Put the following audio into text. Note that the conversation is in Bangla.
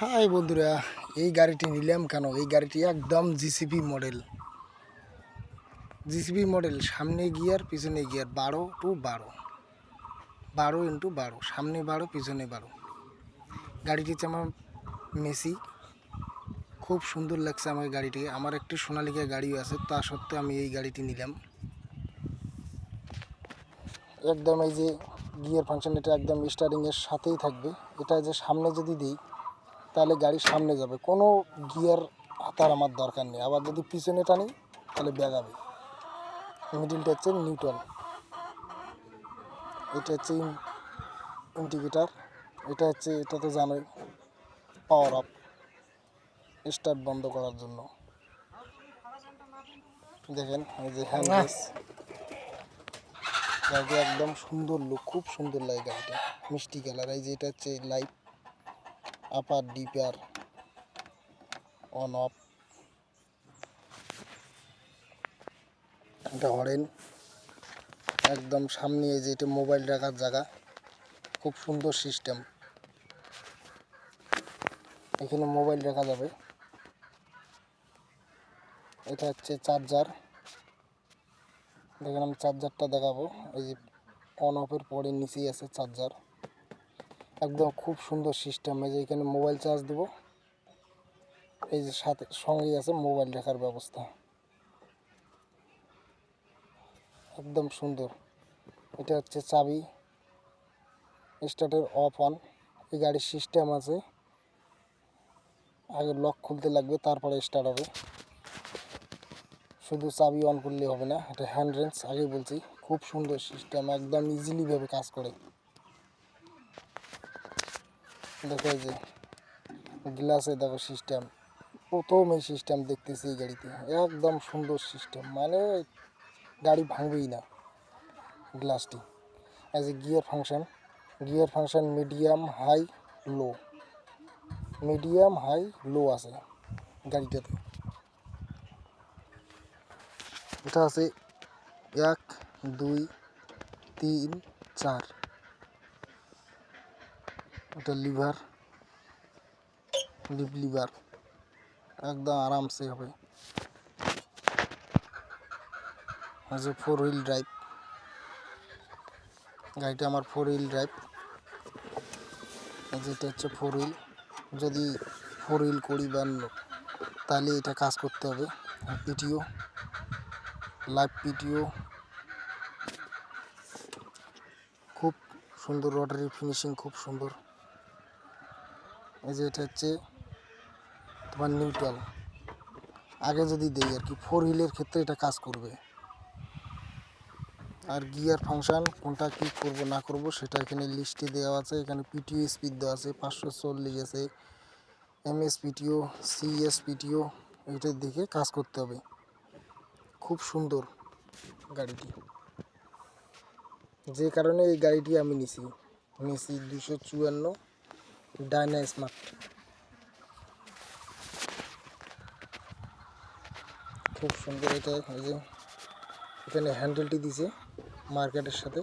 হাই বন্ধুরা, এই গাড়িটি নিলাম কেন? এই গাড়িটি একদম জিসিবি মডেল, সামনে গিয়ার পিছনে গিয়ার, 12x12, 12x12, সামনে 12 পিছনে 12। গাড়িটি হচ্ছে আমার মেসি। খুব সুন্দর লাগছে আমার গাড়িটি। আমার একটি সোনালিকা গাড়িও আছে, তা সত্ত্বেও আমি এই গাড়িটি নিলাম। একদম এই যে গিয়ার ফাংশন, এটা একদম স্টারিংয়ের সাথেই থাকবে। এটা যে সামনে যদি দিই তাহলে গাড়ি সামনে যাবে, কোনো গিয়ার হাতার আমার দরকার নেই। আবার যদি পিছনে টানি তাহলে ব্যাগাবে। মিডিলটা হচ্ছে নিউট্রাল, এটা হচ্ছে ইন্ডিকেটার, এটা তো জানোই পাওয়ার অফ, স্টার্ট বন্ধ করার জন্য। দেখেন এই যে হ্যান্ড ব্রেস। গাড়িটা একদম সুন্দর লুক, খুব সুন্দর লাগে গাড়িটা, মিষ্টি কালার। এই যে এটা হচ্ছে লাইট, আপার ডিপার, অন অফ, এটা হরেন। একদম সামনে এই যে এটা মোবাইল রাখার জায়গা, খুব সুন্দর সিস্টেম। এখানে মোবাইল রাখা যাবে। এটা হচ্ছে চার্জার, দেখেন আমি চার্জারটা দেখাবো। এই যে অন অফের পরে নিচেই আছে চার্জার, একদম খুব সুন্দর সিস্টেম। এই যে এখানে মোবাইল চার্জ দেবো, এই যে সাথে সঙ্গেই আছে মোবাইল রাখার ব্যবস্থা, একদম সুন্দর। এটা হচ্ছে চাবি, স্টার্টের অফ অন। এই গাড়ির সিস্টেম আছে, আগে লক খুলতে লাগবে তারপরে স্টার্ট হবে, শুধু চাবি অন করলে হবে না। এটা হ্যান্ড রেঞ্চ, আগে বলছি। খুব সুন্দর সিস্টেম, একদম ইজিলিভাবে কাজ করে। দেখো এই যে গ্লাসে দেখো সিস্টেম, প্রথম এই সিস্টেম দেখতেছি এই গাড়িতে, একদম সুন্দর সিস্টেম, মানে গাড়ি ভাঙবেই না গ্লাসটি। এই যে gear function medium high low, medium high low আছে গাড়িটাতে। এটা আছে 1 2 3 4, এটা লিভার, লিভার একদম আরামসে হবে। আছে 4 হুইল ড্রাইভ, গাড়িটা আমার 4 হুইল ড্রাইভ। যেটা হচ্ছে 4 হুইল, যদি 4 হুইল করি বা তাহলে এটা কাজ করতে হবে। পিটিও, লাইভ পিটিও, খুব সুন্দর, রটারি ফিনিশিং খুব সুন্দর। এই যে এটা হচ্ছে তোমার নিউট্রাল, আগে যদি দেই আর কি 4 হুইলের ক্ষেত্রে এটা কাজ করবে। আর গিয়ার ফাংশন কোনটা কি করব না করব সেটা এখানে লিস্টে দেওয়া আছে। এখানে পিটিও স্পিড দেওয়া আছে 540 আছে, এমএস পিটিও, সিএস পিটিও, এটা দেখে কাজ করতে হবে। খুব সুন্দর গাড়িটি, যে কারণে এই গাড়িটি আমি নিছি। মেসি 254 ডায়না স্মার্ট, খুব সুন্দর। এটা এই যে এখানে হ্যান্ডেলটি দিছে মার্কেটের সাথে।